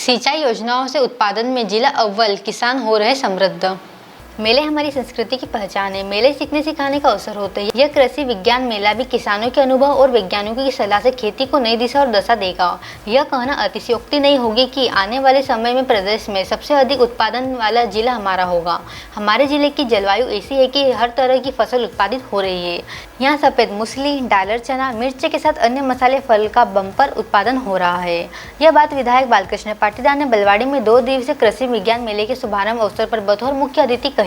सिंचाई योजनाओं से उत्पादन में जिला अव्वल, किसान हो रहे समृद्ध। मेले हमारी संस्कृति की पहचान है। मेले सीखने सिखाने का अवसर होते हैं। यह कृषि विज्ञान मेला भी किसानों के अनुभव और वैज्ञानिकों की सलाह से खेती को नई दिशा और दशा देगा। यह कहना अतिशयोक्ति नहीं होगी कि आने वाले समय में प्रदेश में सबसे अधिक उत्पादन वाला जिला हमारा होगा। हमारे जिले की जलवायु ऐसी है कि हर तरह की फसल उत्पादित हो रही है। यहाँ सफेद मूसली, डालर चना, मिर्च के साथ अन्य मसाले फल का बम्पर उत्पादन हो रहा है। यह बात विधायक बालकृष्ण पाटीदार ने बलवाड़ी में 2 दिवसीय कृषि विज्ञान मेले के शुभारंभ अवसर पर बतौर मुख्य अतिथि कही।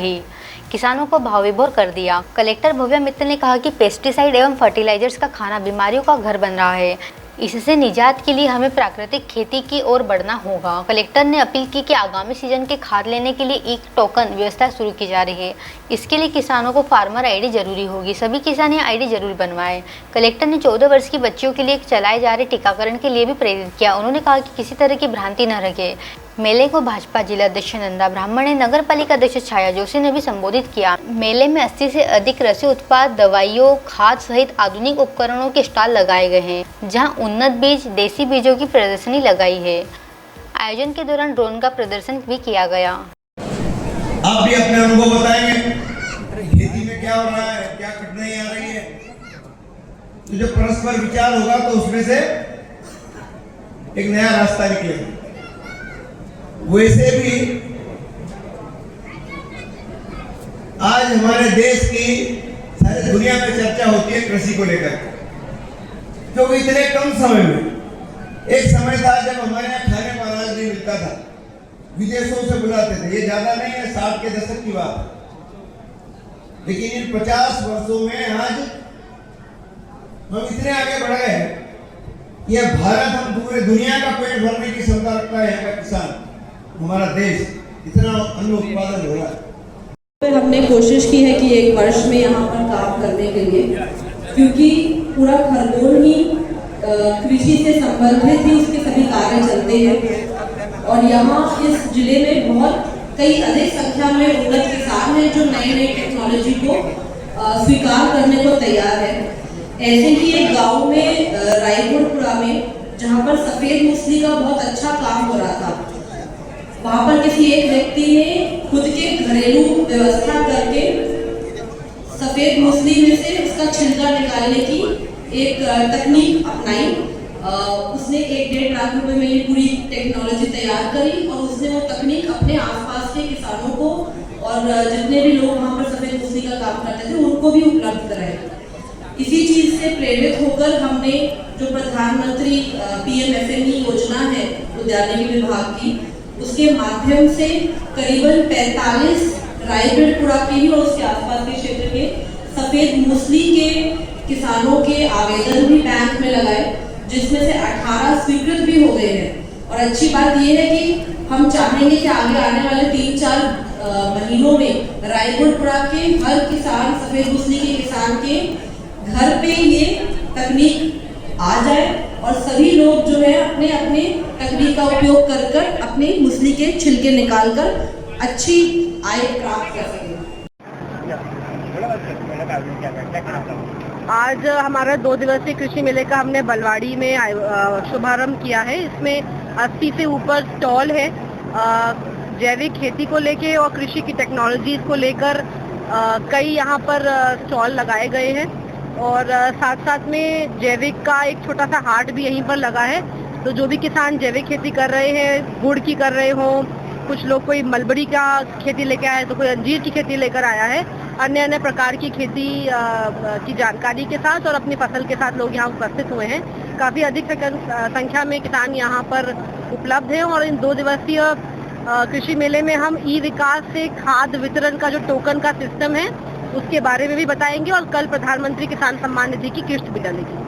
किसानों को भाव विभोर कर दिया। कलेक्टर भव्या मित्तल ने कहा कि पेस्टिसाइड एवं फर्टिलाइजर्स का खाना बीमारियों का घर बन रहा है। इससे निजात के लिए हमें प्राकृतिक खेती की ओर बढ़ना होगा। कलेक्टर ने अपील की कि आगामी सीजन के खाद लेने के लिए एक टोकन व्यवस्था शुरू की जा रही है। इसके लिए किसानों को फार्मर आईडी जरूरी होगी। सभी किसान यह आईडी जरूर बनवाएं। कलेक्टर ने 14 वर्ष की बच्चियों के लिए चलाए जा रहे टीकाकरण के लिए भी प्रेरित किया। उन्होंने कहा कि किसी तरह की भ्रांति न रखे। मेले को भाजपा जिला अध्यक्ष नंदा ब्राह्मण ने, नगर पालिका अध्यक्ष छाया जोशी ने भी संबोधित किया। मेले में 80 से अधिक कृषि उत्पाद, दवाइयों, खाद सहित आधुनिक उपकरणों के स्टॉल लगाए गए हैं, जहां उन्नत बीज, देसी बीजों की प्रदर्शनी लगाई है। आयोजन के दौरान ड्रोन का प्रदर्शन भी किया गया। आप भी अपने अनुभव बताएंगे, खेती में क्या हो रहा है, क्या कठिनाई आ रही है। तो जो परस्पर विचार होगा तो उसमें से एक नया रास्ता निकलेगा। वैसे भी आज हमारे देश की सारी दुनिया में चर्चा होती है कृषि को लेकर, क्योंकि इतने कम समय में, एक समय था जब हमारे यहाँ खाने को अनाज नहीं मिलता था, विदेशों से बुलाते थे। ये ज्यादा नहीं है, 60 के दशक की बात। लेकिन इन 50 वर्षों में आज हम इतने आगे बढ़ गए हैं। यह भारत, हम पूरे दुनिया का पेट भरने की क्षमता रखता है। यहाँ का किसान, हमारा देश, इतना अन्न उत्पादन हो रहा है। हमने कोशिश की है कि एक वर्ष में यहाँ पर काम करने के लिए, क्योंकि पूरा खरगोन ही कृषि से संबंधित ही उसके सभी कार्य चलते हैं। और यहाँ इस जिले में बहुत कई अधिक संख्या में उन्नत किसान हैं जो नई नई टेक्नोलॉजी को स्वीकार करने को तैयार है। ऐसे ही एक गाँव में रायपुरपुरा में, जहाँ पर सफेद मूसली का बहुत अच्छा काम हो रहा था, वहां पर किसी एक व्यक्ति ने खुद के घरेलू व्यवस्था करके सफेद मूसली में से उसका छिलका निकालने की एक तकनीक अपनाई। उसने 1-1.5 लाख रुपए में ये पूरी टेक्नोलॉजी तैयार करी और उसने वो तकनीक अपने आसपास के किसानों को और जितने भी लोग वहां पर सफेद मूसली का काम करते थे उनको भी उपलब्ध कराए। इसी चीज से प्रेरित होकर हमने जो प्रधानमंत्री PMFME योजना है उद्यानिकी विभाग की, उसके माध्यम से करीबन 45 रायगढ़पुरा के ही और उसके आसपास के क्षेत्र के सफेद मूसली के किसानों के आवेदन भी बैंक में लगाए, जिसमें से 18 स्वीकृत भी हो गए हैं। और अच्छी बात यह है कि हम चाहेंगे कि आगे आने वाले 3-4 महीनों में रायगढ़पुरा के हर किसान, सफेद मूसली के किसान के घर पे ये तकनीक आ जाए और सभी लोग जो है अपने अपने तकनीक का उपयोग कर अपने मूसली के छिलके निकालकर अच्छी आय प्राप्त कर सकें। आज हमारा 2 दिवसीय कृषि मेले का हमने बलवाड़ी में शुभारंभ किया है। इसमें 80 से ऊपर स्टॉल है। जैविक खेती को लेके और कृषि की टेक्नोलॉजीज को लेकर कई यहाँ पर स्टॉल लगाए गए हैं और साथ साथ में जैविक का एक छोटा सा हाट भी यहीं पर लगा है। तो जो भी किसान जैविक खेती कर रहे हैं, गुड़ की कर रहे हों, कुछ लोग कोई मलबरी का खेती लेकर आए तो कोई अंजीर की खेती लेकर आया है, अन्य अन्य प्रकार की खेती की जानकारी के साथ और अपनी फसल के साथ लोग यहाँ उपस्थित हुए हैं। काफ़ी अधिक संख्या में किसान यहाँ पर उपलब्ध हैं और इन 2 दिवसीय कृषि मेले में हम ई-विकास से खाद वितरण का जो टोकन का सिस्टम है उसके बारे में भी बताएंगे और कल प्रधानमंत्री किसान सम्मान निधि की किस्त भी डालेगी।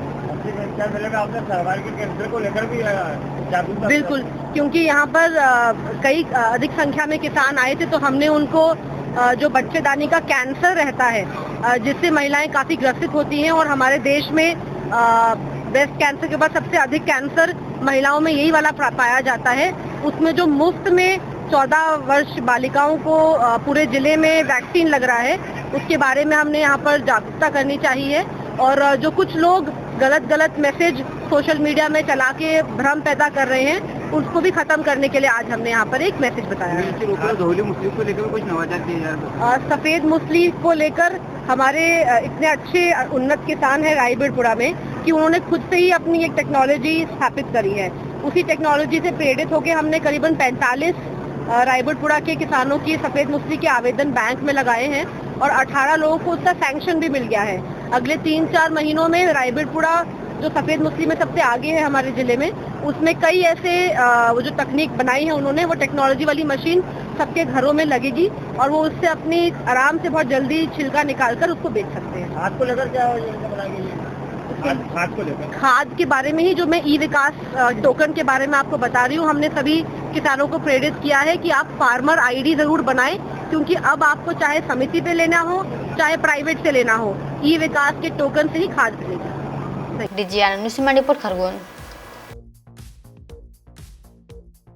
को लेकर भी बिल्कुल, क्योंकि यहाँ पर कई अधिक संख्या में किसान आए थे तो हमने उनको जो बच्चेदानी का कैंसर रहता है जिससे महिलाएं काफी ग्रसित होती हैं और हमारे देश में ब्रेस्ट कैंसर के बाद सबसे अधिक कैंसर महिलाओं में यही वाला पाया जाता है। उसमें जो मुफ्त में 14 वर्ष बालिकाओं को पूरे जिले में वैक्सीन लग रहा है, उसके बारे में हमने यहाँ पर जागरूकता करनी चाहिए। और जो कुछ लोग गलत मैसेज सोशल मीडिया में चला के भ्रम पैदा कर रहे हैं, उसको भी खत्म करने के लिए आज हमने यहाँ पर एक मैसेज बताया है। धोली मुस्लिम को लेकर कुछ नवाचार किए जा रहे हैं। सफेद मूसली को लेकर हमारे इतने अच्छे उन्नत किसान है रायबीड़पुरा में कि उन्होंने खुद से ही अपनी एक टेक्नोलॉजी स्थापित करी है। उसी टेक्नोलॉजी से प्रेरित होकर हमने करीबन 45 रायबीड़पुरा के किसानों की सफेद मूसली के आवेदन बैंक में लगाए हैं और 18 लोगों को उसका सैंक्शन भी मिल गया है। अगले 3-4 महीनों में रायबीड़पुरा जो सफेद मूसली में सबसे आगे है हमारे जिले में, उसमें कई ऐसे वो जो तकनीक बनाई है उन्होंने, वो टेक्नोलॉजी वाली मशीन सबके घरों में लगेगी और वो उससे अपनी आराम से बहुत जल्दी छिलका निकालकर उसको बेच सकते हैं। खाद को लेकर क्या खाद को लेकर खाद के बारे में ही जो मैं ई विकास टोकन के बारे में आपको बता रही हूँ, हमने सभी किसानों को प्रेरित किया है कि आप फार्मर आईडी जरूर बनाएं, क्योंकि अब आपको चाहे समिति पे लेना हो चाहे प्राइवेट से लेना हो, ई विकास के टोकन से ही खाद मिलेगी। DG Anand Singh report Khargone.